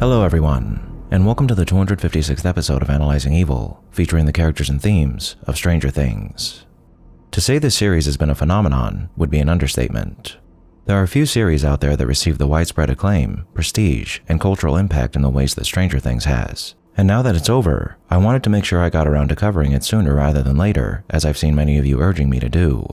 Hello everyone, and welcome to the 256th episode of Analyzing Evil, featuring the characters and themes of Stranger Things. To say this series has been a phenomenon would be an understatement. There are a few series out there that receive the widespread acclaim, prestige, and cultural impact in the ways that Stranger Things has. And now that it's over, I wanted to make sure I got around to covering it sooner rather than later, as I've seen many of you urging me to do.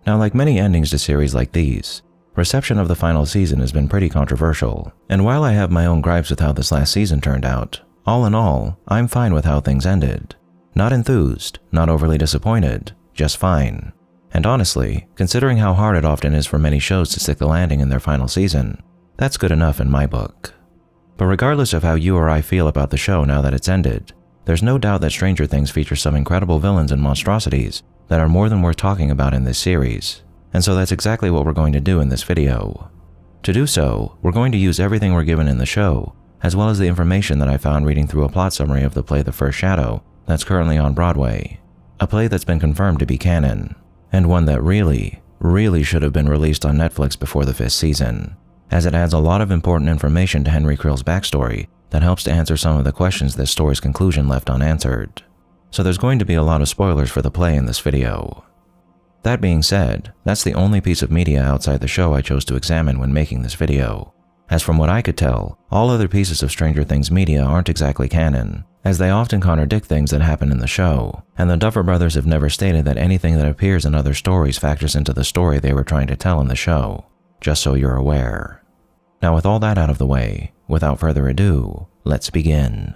Now, like many endings to series like these, reception of the final season has been pretty controversial, and while I have my own gripes with how this last season turned out, all in all, I'm fine with how things ended. Not enthused, not overly disappointed, just fine. And honestly, considering how hard it often is for many shows to stick the landing in their final season, that's good enough in my book. But regardless of how you or I feel about the show now that it's ended, there's no doubt that Stranger Things features some incredible villains and monstrosities that are more than worth talking about in this series. And so that's exactly what we're going to do in this video. To do so, we're going to use everything we're given in the show, as well as the information that I found reading through a plot summary of the play The First Shadow that's currently on Broadway. A play that's been confirmed to be canon, and one that really should have been released on Netflix before the 5th season, as it adds a lot of important information to Henry Creel's backstory that helps to answer some of the questions this story's conclusion left unanswered. So there's going to be a lot of spoilers for the play in this video. That being said, that's the only piece of media outside the show I chose to examine when making this video, as from what I could tell, all other pieces of Stranger Things media aren't exactly canon, as they often contradict things that happen in the show, and the Duffer Brothers have never stated that anything that appears in other stories factors into the story they were trying to tell in the show, just so you're aware. Now with all that out of the way, without further ado, let's begin.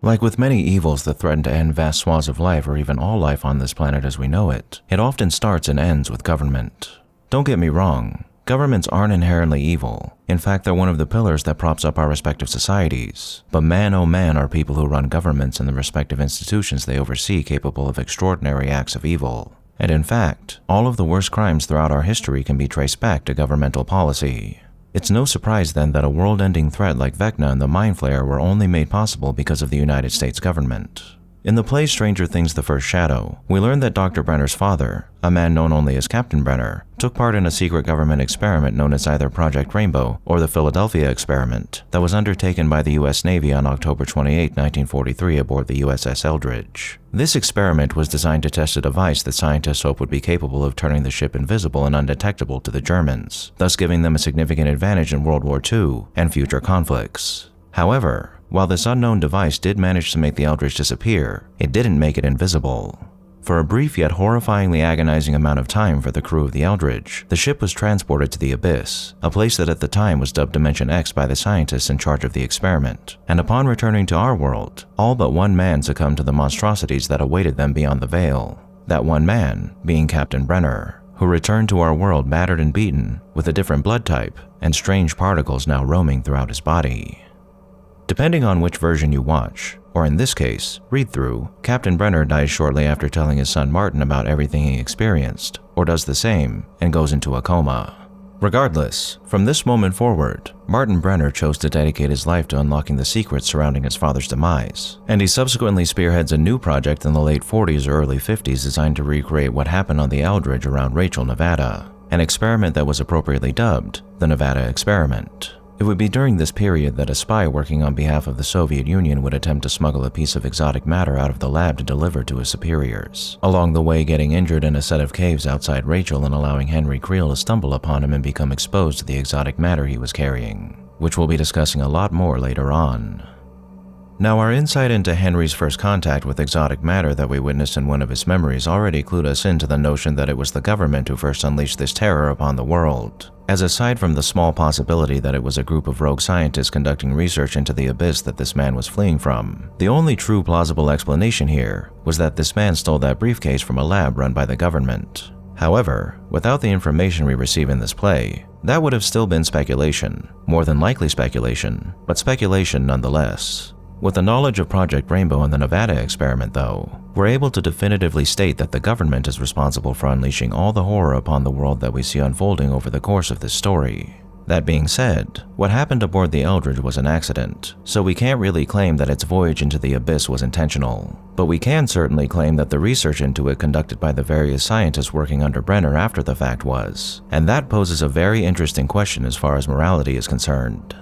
Like with many evils that threaten to end vast swaths of life or even all life on this planet as we know it, it often starts and ends with government. Don't get me wrong, governments aren't inherently evil. In fact, they're one of the pillars that props up our respective societies. But man oh man are people who run governments and the respective institutions they oversee capable of extraordinary acts of evil. And in fact, all of the worst crimes throughout our history can be traced back to governmental policy. It's no surprise then that a world-ending threat like Vecna and the Mindflayer were only made possible because of the United States government. In the play Stranger Things The First Shadow, we learn that Dr. Brenner's father, a man known only as Captain Brenner, took part in a secret government experiment known as either Project Rainbow or the Philadelphia Experiment that was undertaken by the U.S. Navy on October 28, 1943 aboard the USS Eldridge. This experiment was designed to test a device that scientists hoped would be capable of turning the ship invisible and undetectable to the Germans, thus giving them a significant advantage in World War II and future conflicts. However, while this unknown device did manage to make the Eldridge disappear, it didn't make it invisible. For a brief yet horrifyingly agonizing amount of time for the crew of the Eldridge, the ship was transported to the Abyss, a place that at the time was dubbed Dimension X by the scientists in charge of the experiment, and upon returning to our world, all but one man succumbed to the monstrosities that awaited them beyond the veil. That one man being Captain Brenner, who returned to our world battered and beaten, with a different blood type, and strange particles now roaming throughout his body. Depending on which version you watch, or in this case, read through, Captain Brenner dies shortly after telling his son Martin about everything he experienced, or does the same, and goes into a coma. Regardless, from this moment forward, Martin Brenner chose to dedicate his life to unlocking the secrets surrounding his father's demise, and he subsequently spearheads a new project in the late 40s or early 50s designed to recreate what happened on the Eldridge around Rachel, Nevada, an experiment that was appropriately dubbed the Nevada Experiment. It would be during this period that a spy working on behalf of the Soviet Union would attempt to smuggle a piece of exotic matter out of the lab to deliver to his superiors, along the way getting injured in a set of caves outside Rachel and allowing Henry Creel to stumble upon him and become exposed to the exotic matter he was carrying, which we'll be discussing a lot more later on. Now, our insight into Henry's first contact with exotic matter that we witnessed in one of his memories already clued us into the notion that it was the government who first unleashed this terror upon the world, as aside from the small possibility that it was a group of rogue scientists conducting research into the abyss that this man was fleeing from, the only true plausible explanation here was that this man stole that briefcase from a lab run by the government. However, without the information we receive in this play, that would have still been speculation, more than likely speculation, but speculation nonetheless. With the knowledge of Project Rainbow and the Nevada Experiment, though, we're able to definitively state that the government is responsible for unleashing all the horror upon the world that we see unfolding over the course of this story. That being said, what happened aboard the Eldridge was an accident, so we can't really claim that its voyage into the abyss was intentional. But we can certainly claim that the research into it conducted by the various scientists working under Brenner after the fact was, and that poses a very interesting question as far as morality is concerned.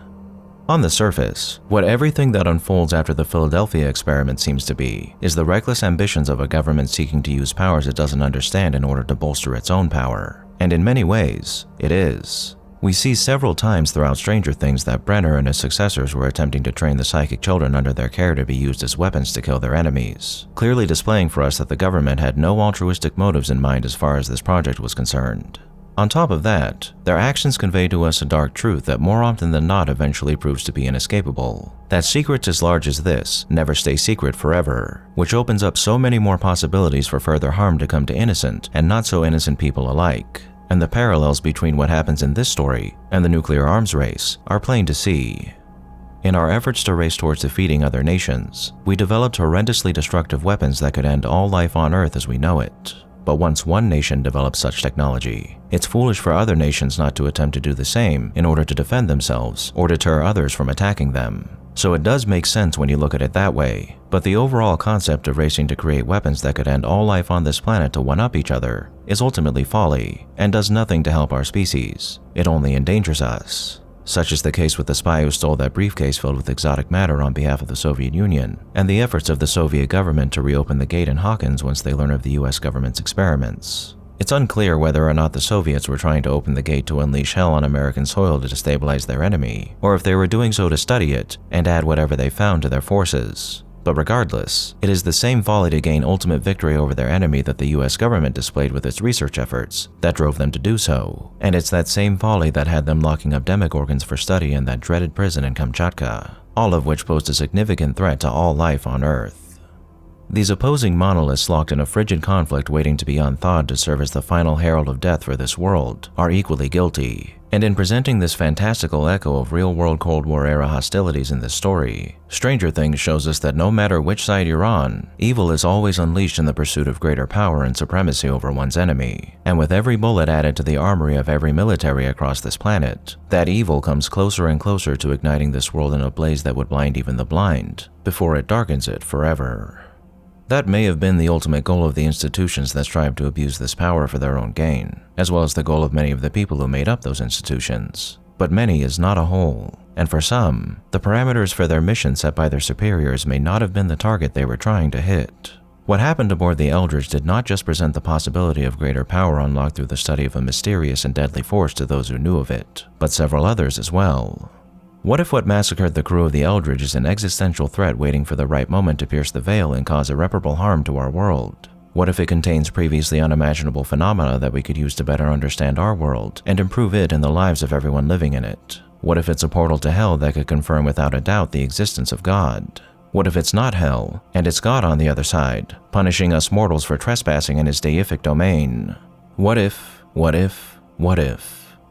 On the surface, what everything that unfolds after the Philadelphia experiment seems to be is the reckless ambitions of a government seeking to use powers it doesn't understand in order to bolster its own power. And in many ways, it is. We see several times throughout Stranger Things that Brenner and his successors were attempting to train the psychic children under their care to be used as weapons to kill their enemies, clearly displaying for us that the government had no altruistic motives in mind as far as this project was concerned. On top of that, their actions convey to us a dark truth that more often than not eventually proves to be inescapable. That secrets as large as this never stay secret forever, which opens up so many more possibilities for further harm to come to innocent and not so innocent people alike. And the parallels between what happens in this story and the nuclear arms race are plain to see. In our efforts to race towards defeating other nations, we developed horrendously destructive weapons that could end all life on Earth as we know it. But once one nation develops such technology, it's foolish for other nations not to attempt to do the same in order to defend themselves or deter others from attacking them. So it does make sense when you look at it that way, but the overall concept of racing to create weapons that could end all life on this planet to one-up each other is ultimately folly and does nothing to help our species. It only endangers us. Such is the case with the spy who stole that briefcase filled with exotic matter on behalf of the Soviet Union, and the efforts of the Soviet government to reopen the gate in Hawkins once they learn of the US government's experiments. It's unclear whether or not the Soviets were trying to open the gate to unleash hell on American soil to destabilize their enemy, or if they were doing so to study it and add whatever they found to their forces. But regardless, it is the same folly to gain ultimate victory over their enemy that the US government displayed with its research efforts that drove them to do so. And it's that same folly that had them locking up demogorgons for study in that dreaded prison in Kamchatka, all of which posed a significant threat to all life on Earth. These opposing monoliths locked in a frigid conflict waiting to be unthawed to serve as the final herald of death for this world are equally guilty. And in presenting this fantastical echo of real-world Cold War-era hostilities in this story, Stranger Things shows us that no matter which side you're on, evil is always unleashed in the pursuit of greater power and supremacy over one's enemy. And with every bullet added to the armory of every military across this planet, that evil comes closer and closer to igniting this world in a blaze that would blind even the blind, before it darkens it forever. That may have been the ultimate goal of the institutions that strive to abuse this power for their own gain, as well as the goal of many of the people who made up those institutions. But many is not a whole, and for some, the parameters for their mission set by their superiors may not have been the target they were trying to hit. What happened aboard the Eldridge did not just present the possibility of greater power unlocked through the study of a mysterious and deadly force to those who knew of it, but several others as well. What if what massacred the crew of the Eldridge is an existential threat waiting for the right moment to pierce the veil and cause irreparable harm to our world? What if it contains previously unimaginable phenomena that we could use to better understand our world and improve it and the lives of everyone living in it? What if it's a portal to hell that could confirm without a doubt the existence of God? What if it's not hell, and it's God on the other side, punishing us mortals for trespassing in his deific domain? What if?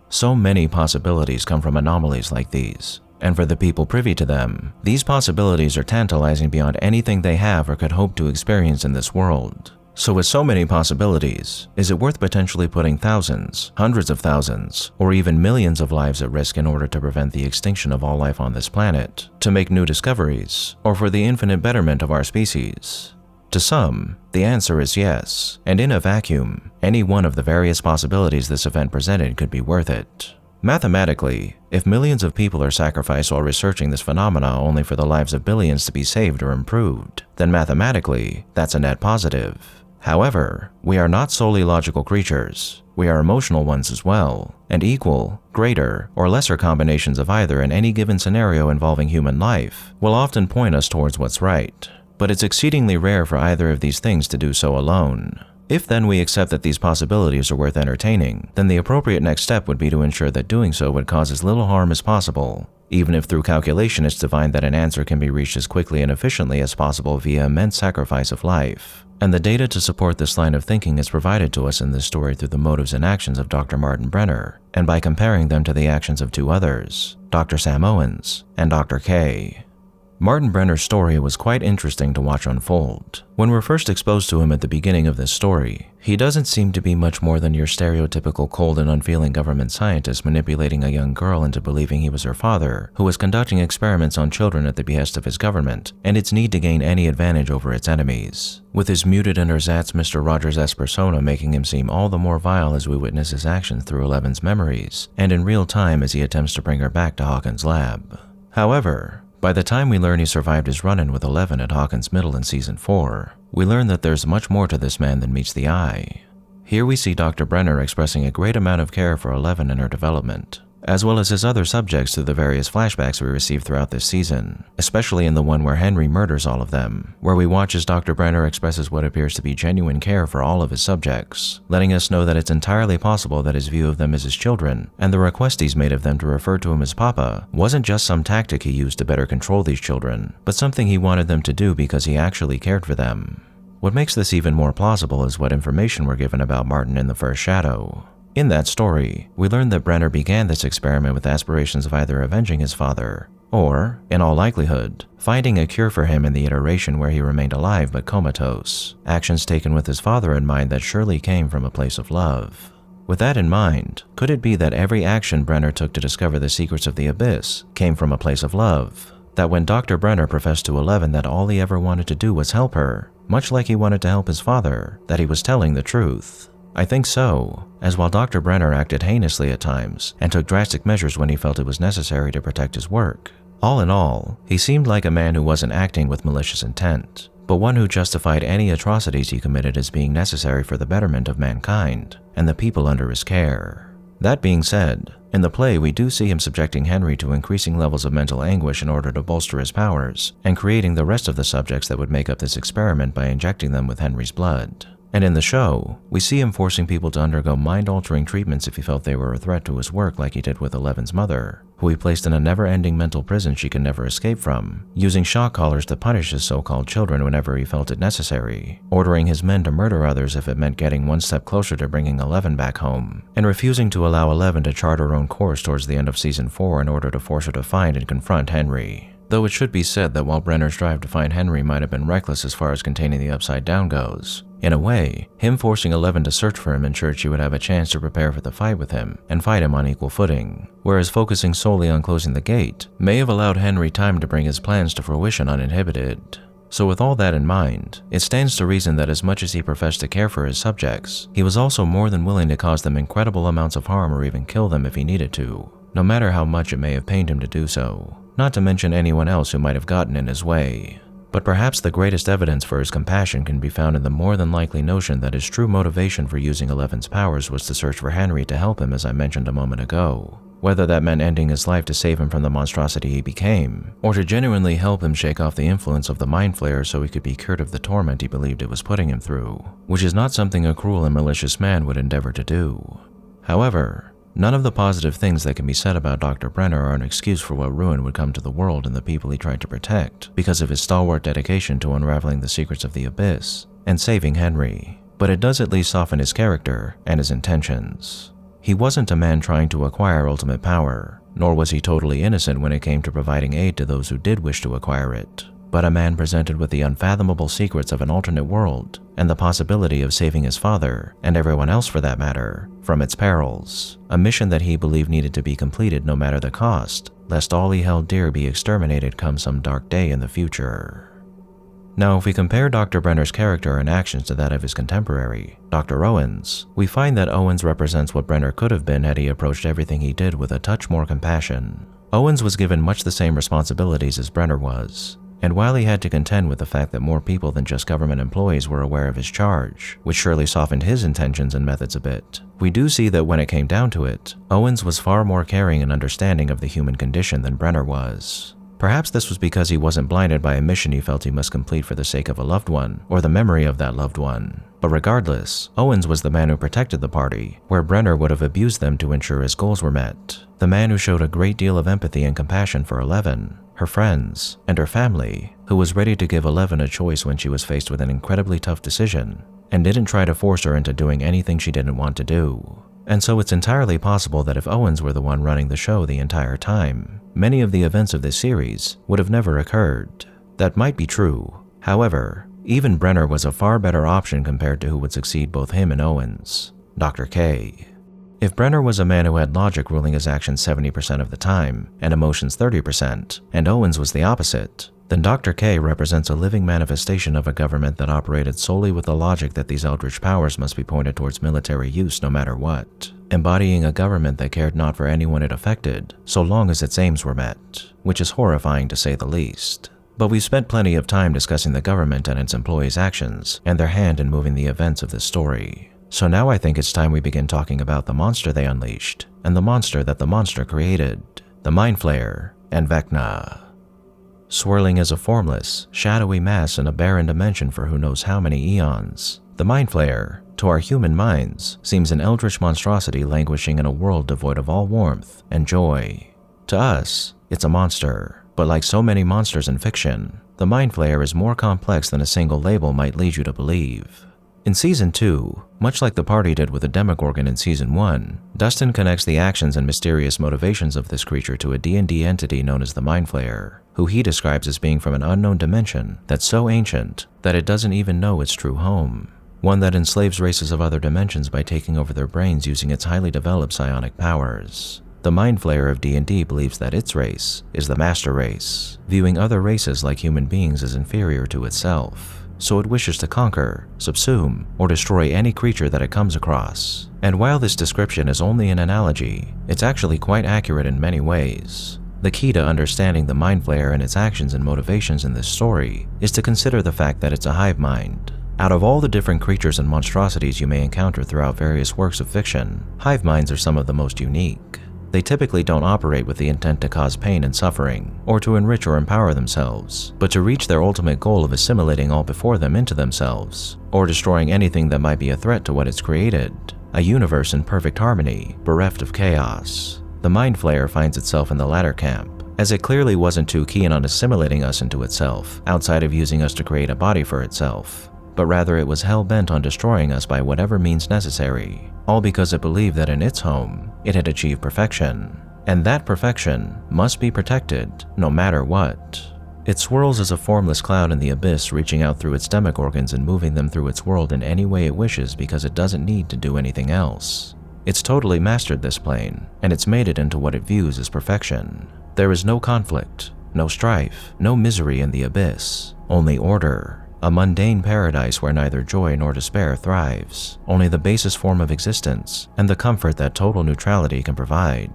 So many possibilities come from anomalies like these. And for the people privy to them, these possibilities are tantalizing beyond anything they have or could hope to experience in this world. So with so many possibilities, is it worth potentially putting thousands, hundreds of thousands, or even millions of lives at risk in order to prevent the extinction of all life on this planet, to make new discoveries, or for the infinite betterment of our species? To some, the answer is yes, and in a vacuum, any one of the various possibilities this event presented could be worth it. Mathematically, if millions of people are sacrificed while researching this phenomena only for the lives of billions to be saved or improved, then mathematically, that's a net positive. However, we are not solely logical creatures. We are emotional ones as well, and equal, greater, or lesser combinations of either in any given scenario involving human life will often point us towards what's right. But it's exceedingly rare for either of these things to do so alone. If then we accept that these possibilities are worth entertaining, then the appropriate next step would be to ensure that doing so would cause as little harm as possible, even if through calculation it's divined that an answer can be reached as quickly and efficiently as possible via immense sacrifice of life. And the data to support this line of thinking is provided to us in this story through the motives and actions of Dr. Martin Brenner, and by comparing them to the actions of two others, Dr. Sam Owens and Dr. K. Martin Brenner's story was quite interesting to watch unfold. When we're first exposed to him at the beginning of this story, he doesn't seem to be much more than your stereotypical cold and unfeeling government scientist manipulating a young girl into believing he was her father, who was conducting experiments on children at the behest of his government and its need to gain any advantage over its enemies. With his muted and ersatz Mr. Rogers-esque persona making him seem all the more vile as we witness his actions through Eleven's memories, and in real time as he attempts to bring her back to Hawkins' lab. However, by the time we learn he survived his run-in with Eleven at Hawkins Middle in Season 4, we learn that there's much more to this man than meets the eye. Here we see Dr. Brenner expressing a great amount of care for Eleven and her development, as well as his other subjects through the various flashbacks we receive throughout this season, especially in the one where Henry murders all of them, where we watch as Dr. Brenner expresses what appears to be genuine care for all of his subjects, letting us know that it's entirely possible that his view of them as his children, and the request he's made of them to refer to him as Papa, wasn't just some tactic he used to better control these children, but something he wanted them to do because he actually cared for them. What makes this even more plausible is what information we're given about Martin in the first Shadow. In that story, we learn that Brenner began this experiment with aspirations of either avenging his father, or, in all likelihood, finding a cure for him in the iteration where he remained alive but comatose, actions taken with his father in mind that surely came from a place of love. With that in mind, could it be that every action Brenner took to discover the secrets of the Abyss came from a place of love? That when Dr. Brenner professed to Eleven that all he ever wanted to do was help her, much like he wanted to help his father, that he was telling the truth? I think so, as while Dr. Brenner acted heinously at times and took drastic measures when he felt it was necessary to protect his work, all in all, he seemed like a man who wasn't acting with malicious intent, but one who justified any atrocities he committed as being necessary for the betterment of mankind and the people under his care. That being said, in the play we do see him subjecting Henry to increasing levels of mental anguish in order to bolster his powers, and creating the rest of the subjects that would make up this experiment by injecting them with Henry's blood. And in the show, we see him forcing people to undergo mind-altering treatments if he felt they were a threat to his work, like he did with Eleven's mother, who he placed in a never-ending mental prison she could never escape from, using shock collars to punish his so-called children whenever he felt it necessary, ordering his men to murder others if it meant getting one step closer to bringing Eleven back home, and refusing to allow Eleven to chart her own course towards the end of Season 4 in order to force her to find and confront Henry. Though it should be said that while Brenner's drive to find Henry might have been reckless as far as containing the Upside Down goes, in a way, him forcing Eleven to search for him ensured she would have a chance to prepare for the fight with him and fight him on equal footing, whereas focusing solely on closing the gate may have allowed Henry time to bring his plans to fruition uninhibited. So with all that in mind, it stands to reason that as much as he professed to care for his subjects, he was also more than willing to cause them incredible amounts of harm or even kill them if he needed to, no matter how much it may have pained him to do so, not to mention anyone else who might have gotten in his way. But perhaps the greatest evidence for his compassion can be found in the more than likely notion that his true motivation for using Eleven's powers was to search for Henry to help him, as I mentioned a moment ago. Whether that meant ending his life to save him from the monstrosity he became, or to genuinely help him shake off the influence of the Mindflayer so he could be cured of the torment he believed it was putting him through, which is not something a cruel and malicious man would endeavor to do. However, none of the positive things that can be said about Dr. Brenner are an excuse for what ruin would come to the world and the people he tried to protect because of his stalwart dedication to unraveling the secrets of the Abyss and saving Henry, but it does at least soften his character and his intentions. He wasn't a man trying to acquire ultimate power, nor was he totally innocent when it came to providing aid to those who did wish to acquire it, but a man presented with the unfathomable secrets of an alternate world and the possibility of saving his father, and everyone else for that matter, from its perils, a mission that he believed needed to be completed no matter the cost, lest all he held dear be exterminated come some dark day in the future. Now, if we compare Dr. Brenner's character and actions to that of his contemporary, Dr. Owens, we find that Owens represents what Brenner could have been had he approached everything he did with a touch more compassion. Owens was given much the same responsibilities as Brenner was, and while he had to contend with the fact that more people than just government employees were aware of his charge, which surely softened his intentions and methods a bit, we do see that when it came down to it, Owens was far more caring and understanding of the human condition than Brenner was. Perhaps this was because he wasn't blinded by a mission he felt he must complete for the sake of a loved one, or the memory of that loved one. But regardless, Owens was the man who protected the party, where Brenner would have abused them to ensure his goals were met. The man who showed a great deal of empathy and compassion for Eleven, her friends, and her family, who was ready to give Eleven a choice when she was faced with an incredibly tough decision, and didn't try to force her into doing anything she didn't want to do. And so it's entirely possible that if Owens were the one running the show the entire time, many of the events of this series would have never occurred. That might be true. However, even Brenner was a far better option compared to who would succeed both him and Owens, Dr. K. If Brenner was a man who had logic ruling his actions 70% of the time and emotions 30%, and Owens was the opposite, then Dr. K represents a living manifestation of a government that operated solely with the logic that these eldritch powers must be pointed towards military use no matter what. embodying a government that cared not for anyone it affected so long as its aims were met, which is horrifying to say the least. But we've spent plenty of time discussing the government and its employees' actions and their hand in moving the events of this story. So now I think it's time we begin talking about the monster they unleashed and the monster that the monster created, the Mindflayer and Vecna. Swirling as a formless, shadowy mass in a barren dimension for who knows how many eons, the Mindflayer, to our human minds, seems an eldritch monstrosity languishing in a world devoid of all warmth and joy. To us, it's a monster. But like so many monsters in fiction, the Mindflayer is more complex than a single label might lead you to believe. In Season 2, much like the party did with the Demogorgon in Season 1, Dustin connects the actions and mysterious motivations of this creature to a D&D entity known as the Mindflayer, who he describes as being from an unknown dimension that's so ancient that it doesn't even know its true home, one that enslaves races of other dimensions by taking over their brains using its highly developed psionic powers. The Mindflayer of D&D believes that its race is the master race, viewing other races like human beings as inferior to itself, so it wishes to conquer, subsume, or destroy any creature that it comes across. And while this description is only an analogy, it's actually quite accurate in many ways. The key to understanding the Mindflayer and its actions and motivations in this story is to consider the fact that it's a hive mind. Out of all the different creatures and monstrosities you may encounter throughout various works of fiction, hive minds are some of the most unique. They typically don't operate with the intent to cause pain and suffering, or to enrich or empower themselves, but to reach their ultimate goal of assimilating all before them into themselves, or destroying anything that might be a threat to what it's created. A universe in perfect harmony, bereft of chaos. The Mindflayer finds itself in the latter camp, as it clearly wasn't too keen on assimilating us into itself, outside of using us to create a body for itself, but rather it was hell-bent on destroying us by whatever means necessary, all because it believed that in its home, it had achieved perfection, and that perfection must be protected no matter what. It swirls as a formless cloud in the abyss, reaching out through its demogorgons and moving them through its world in any way it wishes because it doesn't need to do anything else. It's totally mastered this plane, and it's made it into what it views as perfection. There is no conflict, no strife, no misery in the abyss, only order. A mundane paradise where neither joy nor despair thrives, only the basest form of existence and the comfort that total neutrality can provide.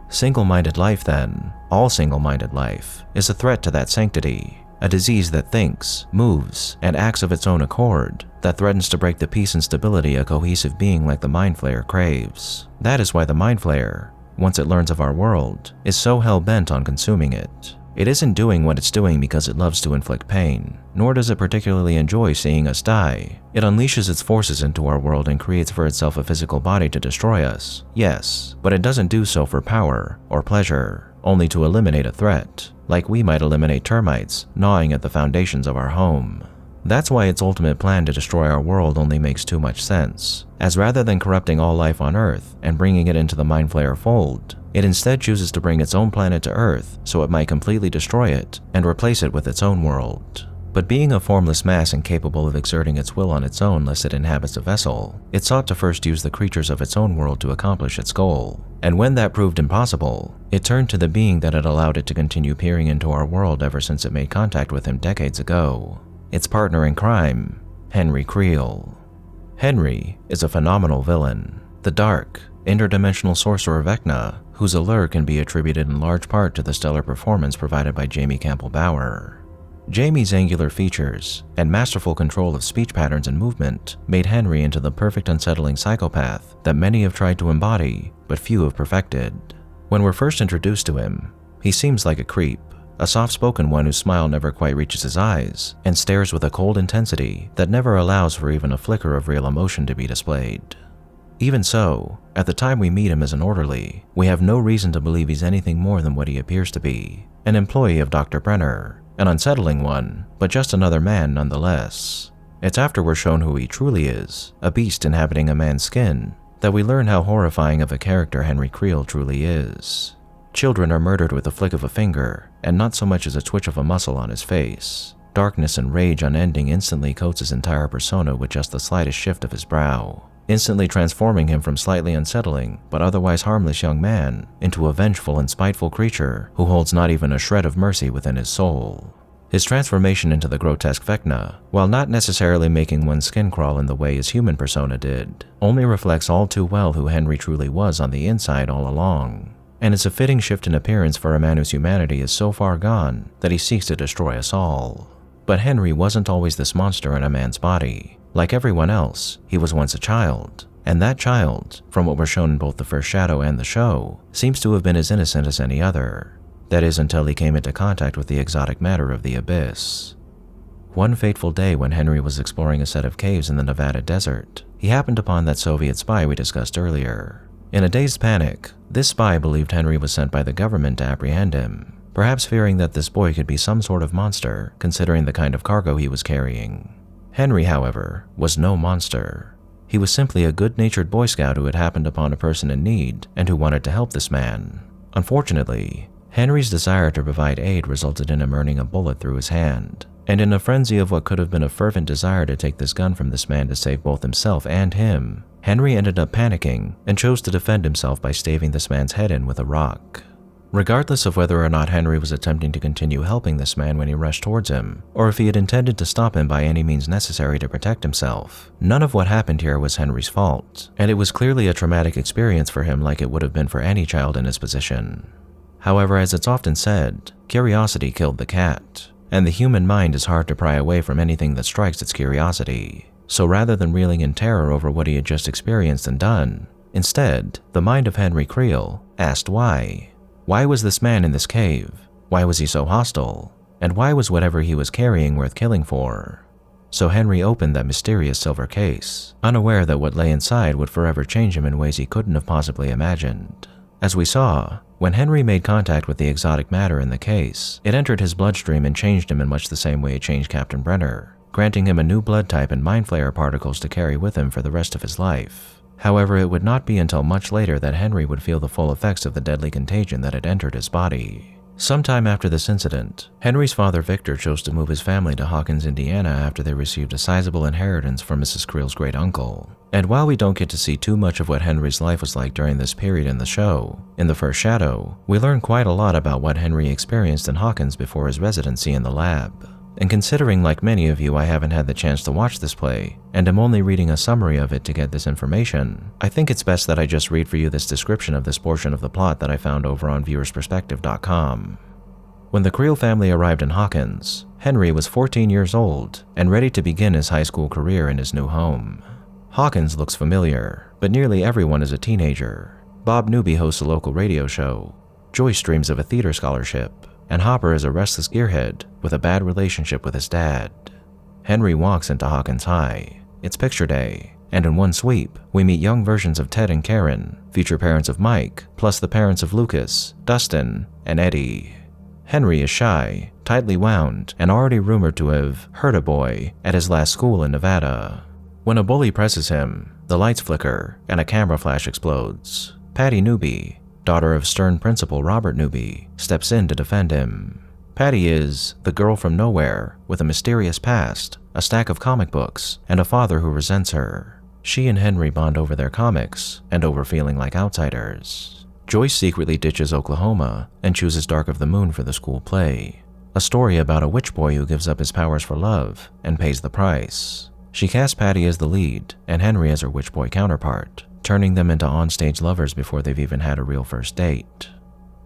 Single-minded life then, all single-minded life, is a threat to that sanctity, a disease that thinks, moves, and acts of its own accord, that threatens to break the peace and stability a cohesive being like the Mindflayer craves. That is why the Mindflayer, once it learns of our world, is so hell-bent on consuming it. It isn't doing what it's doing because it loves to inflict pain, nor does it particularly enjoy seeing us die. It unleashes its forces into our world and creates for itself a physical body to destroy us, yes, but it doesn't do so for power or pleasure, only to eliminate a threat, like we might eliminate termites gnawing at the foundations of our home. That's why its ultimate plan to destroy our world only makes too much sense, as rather than corrupting all life on Earth and bringing it into the Mindflayer fold, it instead chooses to bring its own planet to Earth so it might completely destroy it and replace it with its own world. But being a formless mass incapable of exerting its will on its own lest it inhabits a vessel, it sought to first use the creatures of its own world to accomplish its goal. And when that proved impossible, it turned to the being that had allowed it to continue peering into our world ever since it made contact with him decades ago. Its partner in crime, Henry Creel. Henry is a phenomenal villain, the dark, interdimensional sorcerer Vecna, whose allure can be attributed in large part to the stellar performance provided by Jamie Campbell-Bower. Jamie's angular features and masterful control of speech patterns and movement made Henry into the perfect unsettling psychopath that many have tried to embody, but few have perfected. When we're first introduced to him, he seems like a creep, a soft-spoken one whose smile never quite reaches his eyes and stares with a cold intensity that never allows for even a flicker of real emotion to be displayed. Even so, at the time we meet him as an orderly, we have no reason to believe he's anything more than what he appears to be, an employee of Dr. Brenner, an unsettling one, but just another man nonetheless. It's after we're shown who he truly is, a beast inhabiting a man's skin, that we learn how horrifying of a character Henry Creel truly is. Children are murdered with a flick of a finger, and not so much as a twitch of a muscle on his face. Darkness and rage unending instantly coats his entire persona with just the slightest shift of his brow, instantly transforming him from slightly unsettling but otherwise harmless young man into a vengeful and spiteful creature who holds not even a shred of mercy within his soul. His transformation into the grotesque Vecna, while not necessarily making one's skin crawl in the way his human persona did, only reflects all too well who Henry truly was on the inside all along. And it's a fitting shift in appearance for a man whose humanity is so far gone that he seeks to destroy us all. But Henry wasn't always this monster in a man's body. Like everyone else, he was once a child. And that child, from what we're shown in both the first shadow and the show, seems to have been as innocent as any other. That is, until he came into contact with the exotic matter of the abyss. One fateful day when Henry was exploring a set of caves in the Nevada desert, he happened upon that Soviet spy we discussed earlier. In a dazed panic, this spy believed Henry was sent by the government to apprehend him, perhaps fearing that this boy could be some sort of monster, considering the kind of cargo he was carrying. Henry, however, was no monster. He was simply a good-natured Boy Scout who had happened upon a person in need and who wanted to help this man. Unfortunately, Henry's desire to provide aid resulted in him earning a bullet through his hand, and in a frenzy of what could have been a fervent desire to take this gun from this man to save both himself and him, Henry ended up panicking and chose to defend himself by staving this man's head in with a rock. Regardless of whether or not Henry was attempting to continue helping this man when he rushed towards him, or if he had intended to stop him by any means necessary to protect himself, none of what happened here was Henry's fault, and it was clearly a traumatic experience for him like it would have been for any child in his position. However, as it's often said, curiosity killed the cat, and the human mind is hard to pry away from anything that strikes its curiosity. So rather than reeling in terror over what he had just experienced and done, instead, the mind of Henry Creel asked why. Why was this man in this cave? Why was he so hostile? And why was whatever he was carrying worth killing for? So Henry opened that mysterious silver case, unaware that what lay inside would forever change him in ways he couldn't have possibly imagined. As we saw, when Henry made contact with the exotic matter in the case, it entered his bloodstream and changed him in much the same way it changed Captain Brenner, granting him a new blood type and Mindflayer particles to carry with him for the rest of his life. However, it would not be until much later that Henry would feel the full effects of the deadly contagion that had entered his body. Sometime after this incident, Henry's father Victor chose to move his family to Hawkins, Indiana after they received a sizable inheritance from Mrs. Creel's great-uncle. And while we don't get to see too much of what Henry's life was like during this period in the show, in the first shadow, we learn quite a lot about what Henry experienced in Hawkins before his residency in the lab. And considering, like many of you, I haven't had the chance to watch this play, and am only reading a summary of it to get this information, I think it's best that I just read for you this description of this portion of the plot that I found over on viewersperspective.com. When the Creel family arrived in Hawkins, Henry was 14 years old and ready to begin his high school career in his new home. Hawkins looks familiar, but nearly everyone is a teenager. Bob Newby hosts a local radio show. Joyce dreams of a theater scholarship, and Hopper is a restless gearhead with a bad relationship with his dad. Henry walks into Hawkins High. It's picture day, and in one sweep, we meet young versions of Ted and Karen, future parents of Mike, plus the parents of Lucas, Dustin, and Eddie. Henry is shy, tightly wound, and already rumored to have hurt a boy at his last school in Nevada. When a bully presses him, the lights flicker and a camera flash explodes. Patty Newby, daughter of stern principal Robert Newby, steps in to defend him. Patty is the girl from nowhere with a mysterious past, a stack of comic books, and a father who resents her. She and Henry bond over their comics and over feeling like outsiders. Joyce secretly ditches Oklahoma and chooses Dark of the Moon for the school play, a story about a witch boy who gives up his powers for love and pays the price. She casts Patty as the lead and Henry as her witch boy counterpart, turning them into onstage lovers before they've even had a real first date.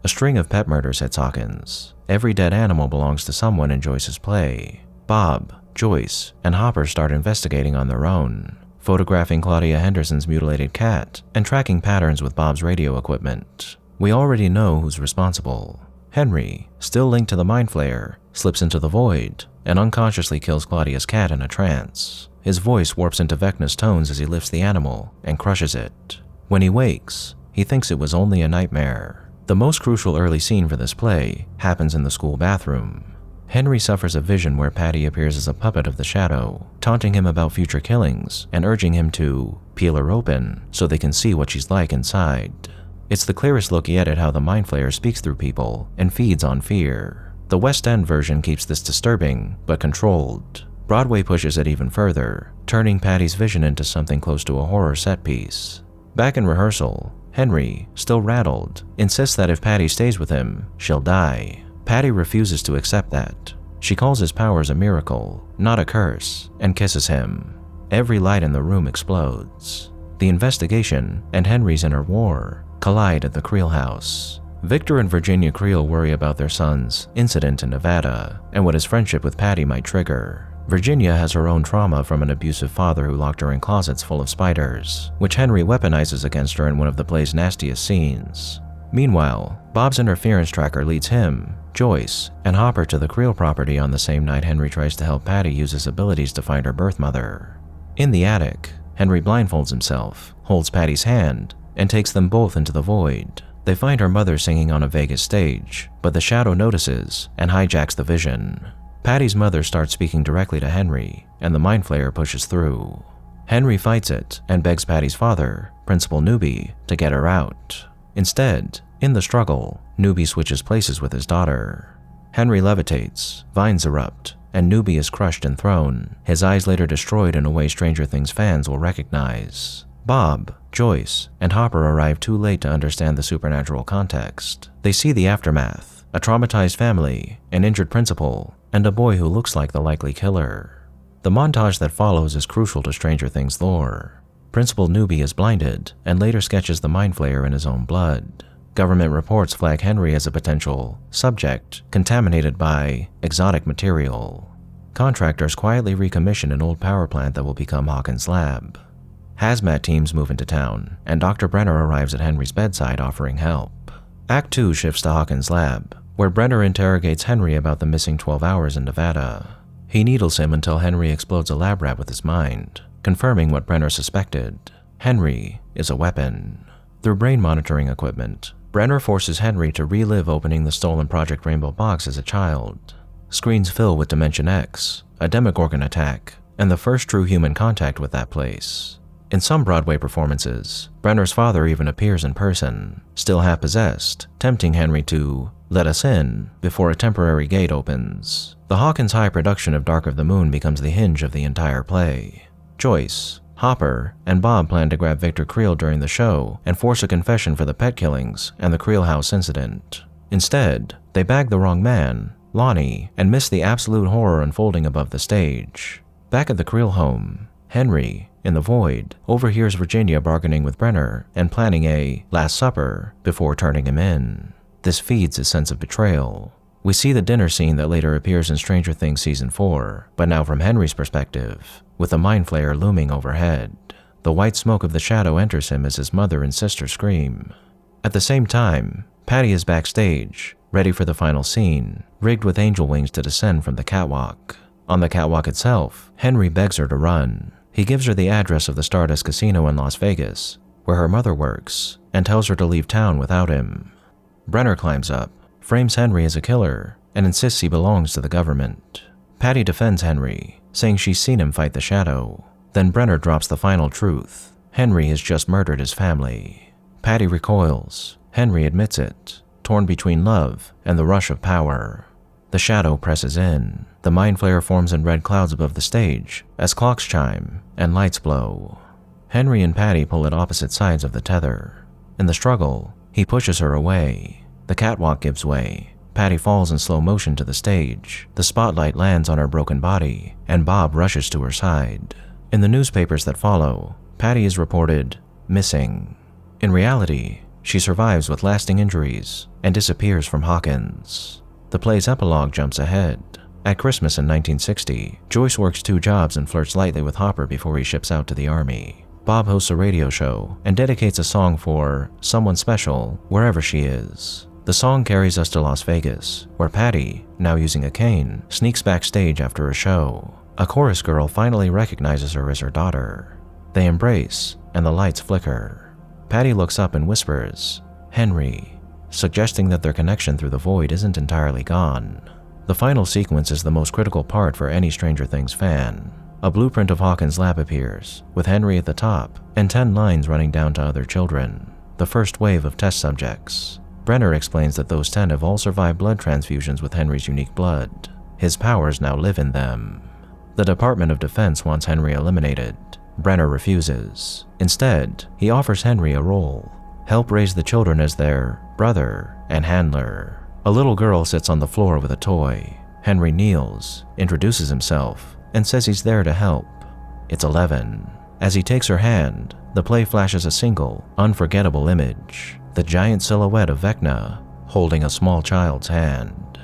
A string of pet murders hits Hawkins. Every dead animal belongs to someone in Joyce's play. Bob, Joyce, and Hopper start investigating on their own, photographing Claudia Henderson's mutilated cat and tracking patterns with Bob's radio equipment. We already know who's responsible. Henry, still linked to the Mindflayer, slips into the void and unconsciously kills Claudia's cat in a trance. His voice warps into Vecna's tones as he lifts the animal and crushes it. When he wakes, he thinks it was only a nightmare. The most crucial early scene for this play happens in the school bathroom. Henry suffers a vision where Patty appears as a puppet of the shadow, taunting him about future killings and urging him to peel her open so they can see what she's like inside. It's the clearest look yet at how the Mindflayer speaks through people and feeds on fear. The West End version keeps this disturbing but controlled. Broadway pushes it even further, turning Patty's vision into something close to a horror set piece. Back in rehearsal, Henry, still rattled, insists that if Patty stays with him, she'll die. Patty refuses to accept that. She calls his powers a miracle, not a curse, and kisses him. Every light in the room explodes. The investigation and Henry's inner war collide at the Creel house. Victor and Virginia Creel worry about their son's incident in Nevada and what his friendship with Patty might trigger. Virginia has her own trauma from an abusive father who locked her in closets full of spiders, which Henry weaponizes against her in one of the play's nastiest scenes. Meanwhile, Bob's interference tracker leads him, Joyce, and Hopper to the Creel property on the same night Henry tries to help Patty use his abilities to find her birth mother. In the attic, Henry blindfolds himself, holds Patty's hand, and takes them both into the void. They find her mother singing on a Vegas stage, but the shadow notices and hijacks the vision. Patty's mother starts speaking directly to Henry, and the Mindflayer pushes through. Henry fights it and begs Patty's father, Principal Newby, to get her out. Instead, in the struggle, Newby switches places with his daughter. Henry levitates, vines erupt, and Newby is crushed and thrown, his eyes later destroyed in a way Stranger Things fans will recognize. Bob, Joyce, and Hopper arrive too late to understand the supernatural context. They see the aftermath, a traumatized family, an injured principal, and a boy who looks like the likely killer. The montage that follows is crucial to Stranger Things lore. Principal Newby is blinded and later sketches the Mindflayer in his own blood. Government reports flag Henry as a potential subject contaminated by exotic material. Contractors quietly recommission an old power plant that will become Hawkins' lab. Hazmat teams move into town, and Dr. Brenner arrives at Henry's bedside offering help. Act 2 shifts to Hawkins' lab, where Brenner interrogates Henry about the missing 12 hours in Nevada. He needles him until Henry explodes a lab rat with his mind, confirming what Brenner suspected. Henry is a weapon. Through brain monitoring equipment, Brenner forces Henry to relive opening the stolen Project Rainbow box as a child. Screens fill with Dimension X, a Demogorgon attack, and the first true human contact with that place. In some Broadway performances, Brenner's father even appears in person, still half-possessed, tempting Henry to let us in before a temporary gate opens. The Hawkins High production of Dark of the Moon becomes the hinge of the entire play. Joyce, Hopper, and Bob plan to grab Victor Creel during the show and force a confession for the pet killings and the Creel house incident. Instead, they bag the wrong man, Lonnie, and miss the absolute horror unfolding above the stage. Back at the Creel home, Henry, in the void, overhears Virginia bargaining with Brenner and planning a Last Supper before turning him in. This feeds his sense of betrayal. We see the dinner scene that later appears in Stranger Things Season 4, but now from Henry's perspective, with the Mindflayer looming overhead. The white smoke of the shadow enters him as his mother and sister scream. At the same time, Patty is backstage, ready for the final scene, rigged with angel wings to descend from the catwalk. On the catwalk itself, Henry begs her to run. He gives her the address of the Stardust Casino in Las Vegas, where her mother works, and tells her to leave town without him. Brenner climbs up, frames Henry as a killer, and insists he belongs to the government. Patty defends Henry, saying she's seen him fight the shadow. Then Brenner drops the final truth. Henry has just murdered his family. Patty recoils. Henry admits it, torn between love and the rush of power. The shadow presses in. The Mindflayer forms in red clouds above the stage as clocks chime and lights blow. Henry and Patty pull at opposite sides of the tether. In the struggle, he pushes her away. The catwalk gives way. Patty falls in slow motion to the stage. The spotlight lands on her broken body, and Bob rushes to her side. In the newspapers that follow, Patty is reported missing. In reality, she survives with lasting injuries and disappears from Hawkins. The play's epilogue jumps ahead. At Christmas in 1960, Joyce works 2 jobs and flirts lightly with Hopper before he ships out to the army. Bob hosts a radio show and dedicates a song for someone special wherever she is. The song carries us to Las Vegas, where Patty, now using a cane, sneaks backstage after a show. A chorus girl finally recognizes her as her daughter. They embrace, and the lights flicker. Patty looks up and whispers, "Henry," suggesting that their connection through the void isn't entirely gone. The final sequence is the most critical part for any Stranger Things fan. A blueprint of Hawkins' lab appears, with Henry at the top, and 10 lines running down to other children, the first wave of test subjects. Brenner explains that those 10 have all survived blood transfusions with Henry's unique blood. His powers now live in them. The Department of Defense wants Henry eliminated. Brenner refuses. Instead, he offers Henry a role: help raise the children as their brother and handler. A little girl sits on the floor with a toy. Henry kneels, introduces himself, and says he's there to help. It's 11. As he takes her hand, the play flashes a single, unforgettable image, the giant silhouette of Vecna holding a small child's hand.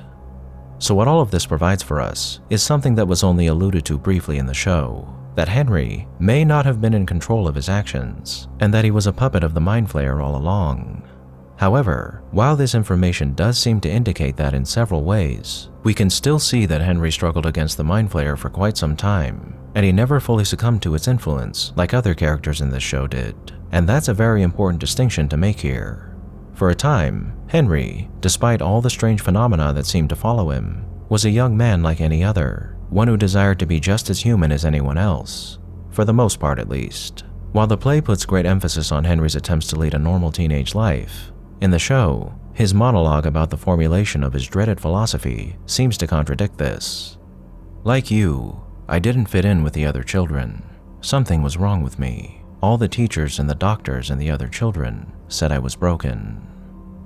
So what all of this provides for us is something that was only alluded to briefly in the show, that Henry may not have been in control of his actions, and that he was a puppet of the Mindflayer all along. However, while this information does seem to indicate that in several ways, we can still see that Henry struggled against the Mindflayer for quite some time, and he never fully succumbed to its influence like other characters in this show did, and that's a very important distinction to make here. For a time, Henry, despite all the strange phenomena that seemed to follow him, was a young man like any other, one who desired to be just as human as anyone else, for the most part at least. While the play puts great emphasis on Henry's attempts to lead a normal teenage life, in the show, his monologue about the formulation of his dreaded philosophy seems to contradict this. Like you, I didn't fit in with the other children. Something was wrong with me. All the teachers and the doctors and the other children said I was broken.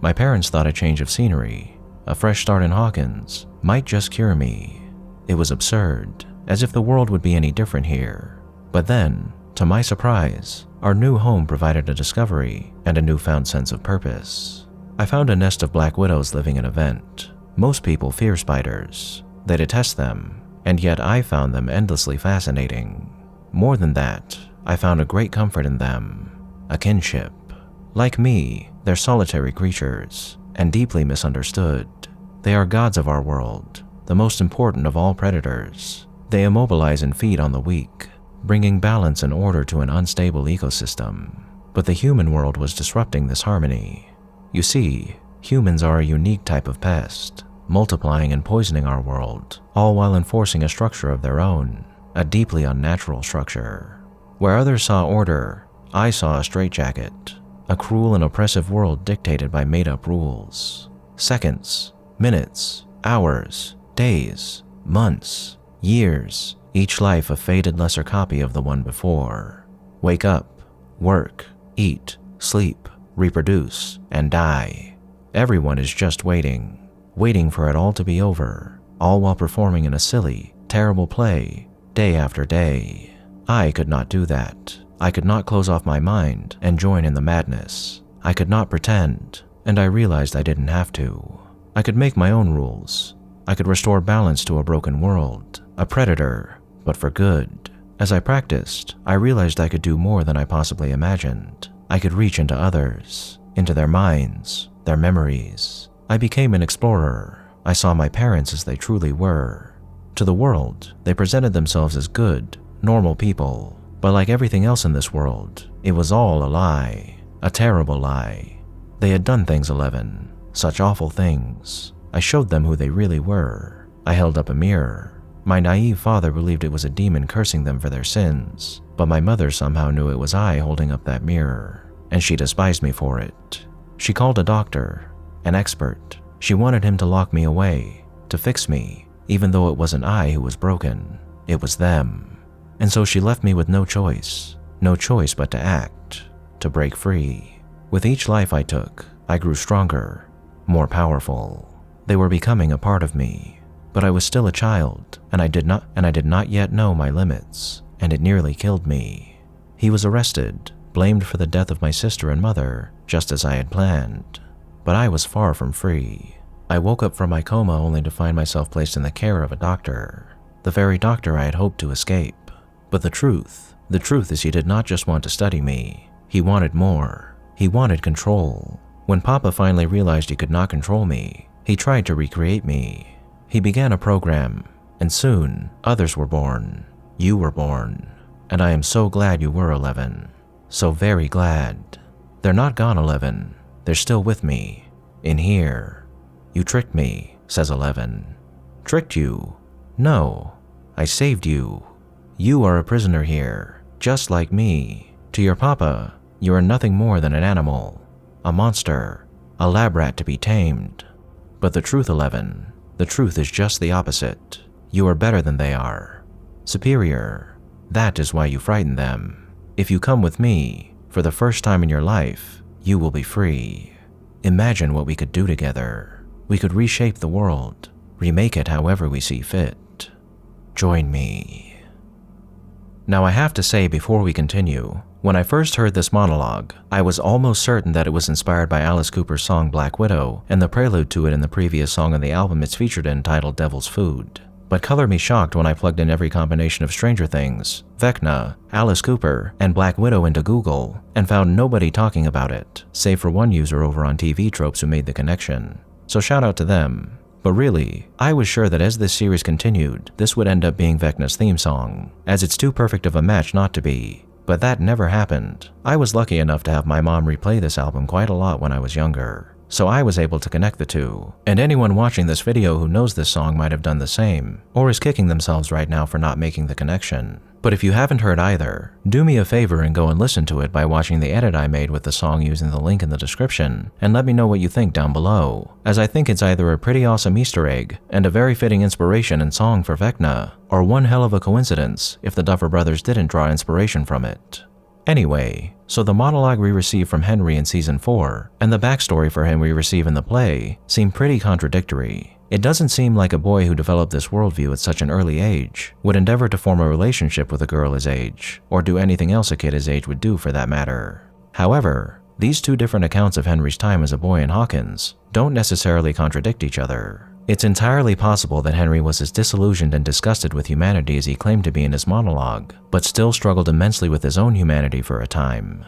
My parents thought a change of scenery, a fresh start in Hawkins, might just cure me. It was absurd, as if the world would be any different here. But then, to my surprise, our new home provided a discovery and a newfound sense of purpose. I found a nest of black widows living in a vent. Most people fear spiders. They detest them, and yet I found them endlessly fascinating. More than that, I found a great comfort in them, a kinship. Like me, they're solitary creatures, and deeply misunderstood. They are gods of our world, the most important of all predators. They immobilize and feed on the weak, bringing balance and order to an unstable ecosystem. But the human world was disrupting this harmony. You see, humans are a unique type of pest, multiplying and poisoning our world, all while enforcing a structure of their own, a deeply unnatural structure. Where others saw order, I saw a straitjacket, a cruel and oppressive world dictated by made-up rules. Seconds, minutes, hours, days, months, years, each life a faded lesser copy of the one before. Wake up, work, eat, sleep, reproduce, and die. Everyone is just waiting for it all to be over, all while performing in a silly, terrible play, day after day. I could not do that. I could not close off my mind and join in the madness. I could not pretend, and I realized I didn't have to. I could make my own rules. I could restore balance to a broken world, a predator, but for good. As I practiced, I realized I could do more than I possibly imagined. I could reach into others, into their minds, their memories. I became an explorer. I saw my parents as they truly were. To the world, they presented themselves as good, normal people. But like everything else in this world, it was all a lie, a terrible lie. They had done things, 11, such awful things. I showed them who they really were. I held up a mirror. My naive father believed it was a demon cursing them for their sins, but my mother somehow knew it was I holding up that mirror, and she despised me for it. She called a doctor, an expert. She wanted him to lock me away, to fix me, even though it wasn't I who was broken. It was them. And so she left me with no choice but to act, to break free. With each life I took, I grew stronger, more powerful. They were becoming a part of me, but I was still a child, and I did not yet know my limits, and it nearly killed me. He was arrested, blamed for the death of my sister and mother, just as I had planned. But I was far from free. I woke up from my coma only to find myself placed in the care of a doctor, the very doctor I had hoped to escape. But the truth is he did not just want to study me. He wanted more. He wanted control. When Papa finally realized he could not control me, he tried to recreate me. He began a program, and soon others were born. You were born. And I am so glad you were, 11. So very glad. They're not gone, 11. They're still with me. In here. You tricked me, says 11. Tricked you? No. I saved you. You are a prisoner here, just like me. To your papa, you are nothing more than an animal, a monster, a lab rat to be tamed. But the truth, 11, the truth is just the opposite. You are better than they are. Superior. That is why you frighten them. If you come with me, for the first time in your life, you will be free. Imagine what we could do together. We could reshape the world. remake it however we see fit. Join me. Now I have to say before we continue, when I first heard this monologue, I was almost certain that it was inspired by Alice Cooper's song Black Widow and the prelude to it in the previous song on the album it's featured in titled Devil's Food. But color me shocked when I plugged in every combination of Stranger Things, Vecna, Alice Cooper, and Black Widow into Google and found nobody talking about it, save for one user over on TV Tropes who made the connection. So shout out to them. But really, I was sure that as this series continued, this would end up being Vecna's theme song, as it's too perfect of a match not to be. But that never happened. I was lucky enough to have my mom replay this album quite a lot when I was younger, so I was able to connect the two. And anyone watching this video who knows this song might have done the same, or is kicking themselves right now for not making the connection. But if you haven't heard either, do me a favor and go and listen to it by watching the edit I made with the song using the link in the description, and let me know what you think down below, as I think it's either a pretty awesome Easter egg and a very fitting inspiration and song for Vecna, or one hell of a coincidence if the Duffer Brothers didn't draw inspiration from it. Anyway, so the monologue we receive from Henry in Season 4 and the backstory for him we receive in the play seem pretty contradictory. It doesn't seem like a boy who developed this worldview at such an early age would endeavor to form a relationship with a girl his age, or do anything else a kid his age would do for that matter. However, these two different accounts of Henry's time as a boy in Hawkins don't necessarily contradict each other. It's entirely possible that Henry was as disillusioned and disgusted with humanity as he claimed to be in his monologue, but still struggled immensely with his own humanity for a time.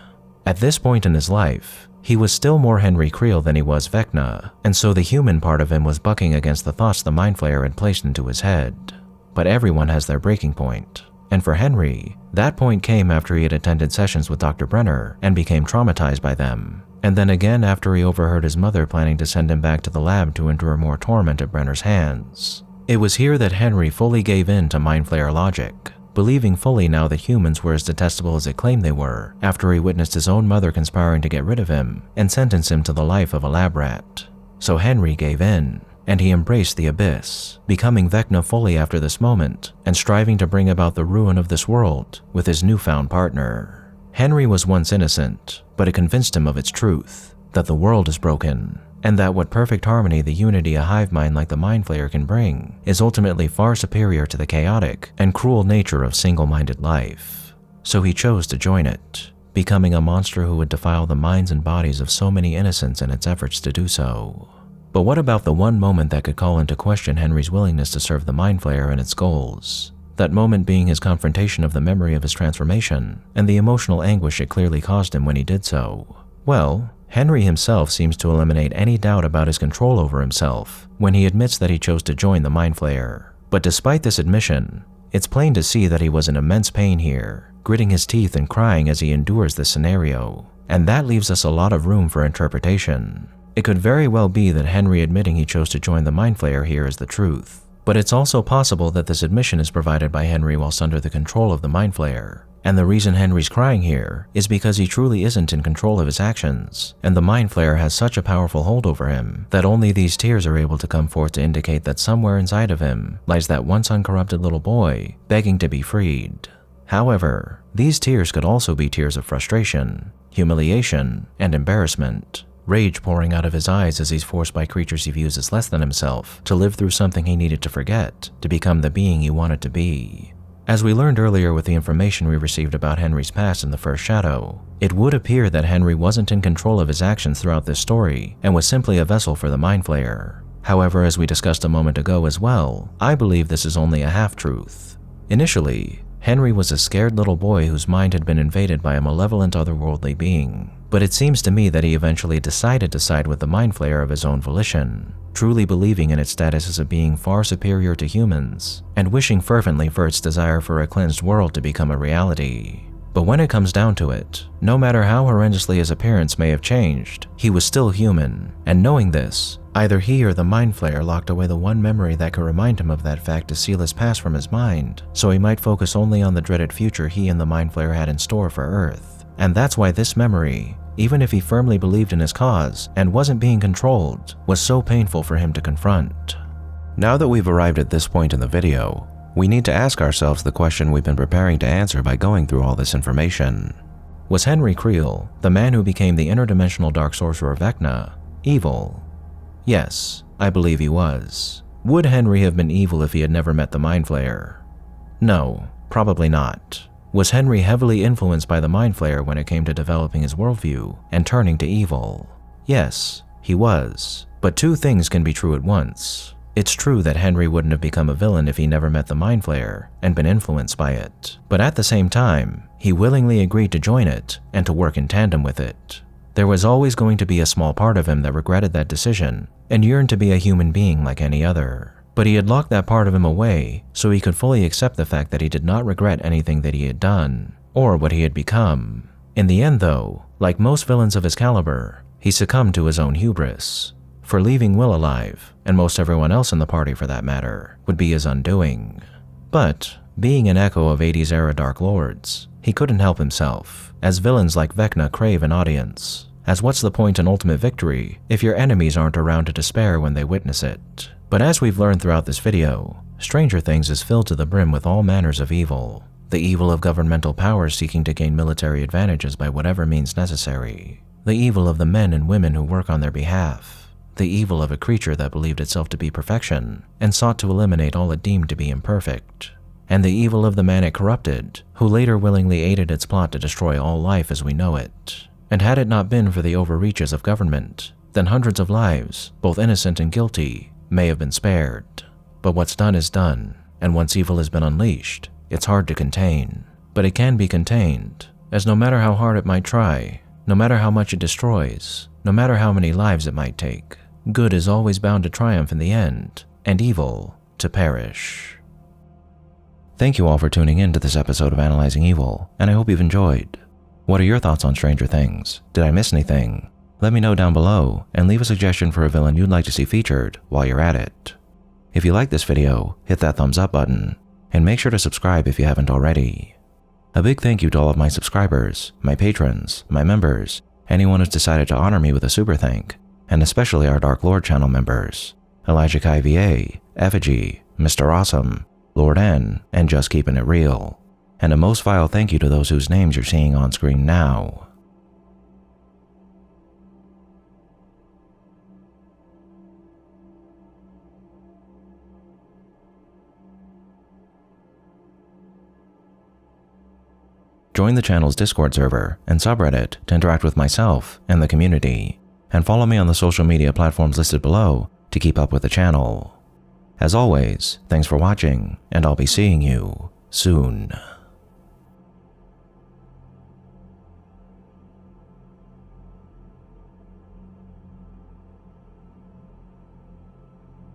At this point in his life, he was still more Henry Creel than he was Vecna, and so the human part of him was bucking against the thoughts the Mindflayer had placed into his head. But everyone has their breaking point, and for Henry, that point came after he had attended sessions with Dr. Brenner and became traumatized by them, and then again after he overheard his mother planning to send him back to the lab to endure more torment at Brenner's hands. It was here that Henry fully gave in to Mindflayer logic, believing fully now that humans were as detestable as it claimed they were after he witnessed his own mother conspiring to get rid of him and sentence him to the life of a lab rat. So Henry gave in, and he embraced the abyss, becoming Vecna fully after this moment and striving to bring about the ruin of this world with his newfound partner. Henry was once innocent, but it convinced him of its truth, that the world is broken, and that what perfect harmony the unity a hive mind like the Mindflayer can bring is ultimately far superior to the chaotic and cruel nature of single-minded life. So he chose to join it, becoming a monster who would defile the minds and bodies of so many innocents in its efforts to do so. But what about the one moment that could call into question Henry's willingness to serve the Mindflayer and its goals? That moment being his confrontation of the memory of his transformation and the emotional anguish it clearly caused him when he did so. Well, Henry himself seems to eliminate any doubt about his control over himself when he admits that he chose to join the Mindflayer. But despite this admission, it's plain to see that he was in immense pain here, gritting his teeth and crying as he endures this scenario. And that leaves us a lot of room for interpretation. It could very well be that Henry admitting he chose to join the Mindflayer here is the truth. But it's also possible that this admission is provided by Henry whilst under the control of the Mindflayer. And the reason Henry's crying here is because he truly isn't in control of his actions, and the Mindflayer has such a powerful hold over him that only these tears are able to come forth to indicate that somewhere inside of him lies that once uncorrupted little boy begging to be freed. However, these tears could also be tears of frustration, humiliation, and embarrassment. Rage pouring out of his eyes as he's forced by creatures he views as less than himself to live through something he needed to forget to become the being he wanted to be. As we learned earlier with the information we received about Henry's past in the first shadow, it would appear that Henry wasn't in control of his actions throughout this story and was simply a vessel for the Mindflayer. However, as we discussed a moment ago as well, I believe this is only a half-truth. Initially, Henry was a scared little boy whose mind had been invaded by a malevolent otherworldly being, but it seems to me that he eventually decided to side with the Mindflayer of his own volition, truly believing in its status as a being far superior to humans, and wishing fervently for its desire for a cleansed world to become a reality. But when it comes down to it, no matter how horrendously his appearance may have changed, he was still human, and knowing this, either he or the Mindflayer locked away the one memory that could remind him of that fact to seal his past from his mind, so he might focus only on the dreaded future he and the Mindflayer had in store for Earth. And that's why this memory, even if he firmly believed in his cause and wasn't being controlled, was so painful for him to confront. Now that we've arrived at this point in the video, we need to ask ourselves the question we've been preparing to answer by going through all this information. Was Henry Creel, the man who became the interdimensional dark sorcerer Vecna, evil? Yes, I believe he was. Would Henry have been evil if he had never met the Mindflayer? No, probably not. Was Henry heavily influenced by the Mindflayer when it came to developing his worldview and turning to evil? Yes, he was. But two things can be true at once. It's true that Henry wouldn't have become a villain if he never met the Mindflayer and been influenced by it. But at the same time, he willingly agreed to join it and to work in tandem with it. There was always going to be a small part of him that regretted that decision and yearned to be a human being like any other. But he had locked that part of him away so he could fully accept the fact that he did not regret anything that he had done or what he had become. In the end though, like most villains of his caliber, he succumbed to his own hubris. For leaving Will alive, and most everyone else in the party for that matter, would be his undoing. But, being an echo of 80s era Dark Lords, he couldn't help himself, as villains like Vecna crave an audience. As what's the point in ultimate victory if your enemies aren't around to despair when they witness it? But as we've learned throughout this video, Stranger Things is filled to the brim with all manners of evil. The evil of governmental powers seeking to gain military advantages by whatever means necessary. The evil of the men and women who work on their behalf. The evil of a creature that believed itself to be perfection and sought to eliminate all it deemed to be imperfect. And the evil of the man it corrupted, who later willingly aided its plot to destroy all life as we know it. And had it not been for the overreaches of government, then hundreds of lives, both innocent and guilty, may have been spared. But what's done is done, and once evil has been unleashed, it's hard to contain. But it can be contained, as no matter how hard it might try, no matter how much it destroys, no matter how many lives it might take, good is always bound to triumph in the end, and evil to perish. Thank you all for tuning in to this episode of Analyzing Evil, and I hope you've enjoyed. What are your thoughts on Stranger Things? Did I miss anything? Let me know down below, and leave a suggestion for a villain you'd like to see featured while you're at it. If you like this video, hit that thumbs up button, and make sure to subscribe if you haven't already. A big thank you to all of my subscribers, my patrons, my members, anyone who's decided to honor me with a super thank, and especially our Dark Lord channel members, Elijah Kai VA, Effigy, Mr. Awesome, Lord N, and Just Keeping It Real. And a most vile thank you to those whose names you're seeing on screen now. Join the channel's Discord server and subreddit to interact with myself and the community, and follow me on the social media platforms listed below to keep up with the channel. As always, thanks for watching, and I'll be seeing you soon.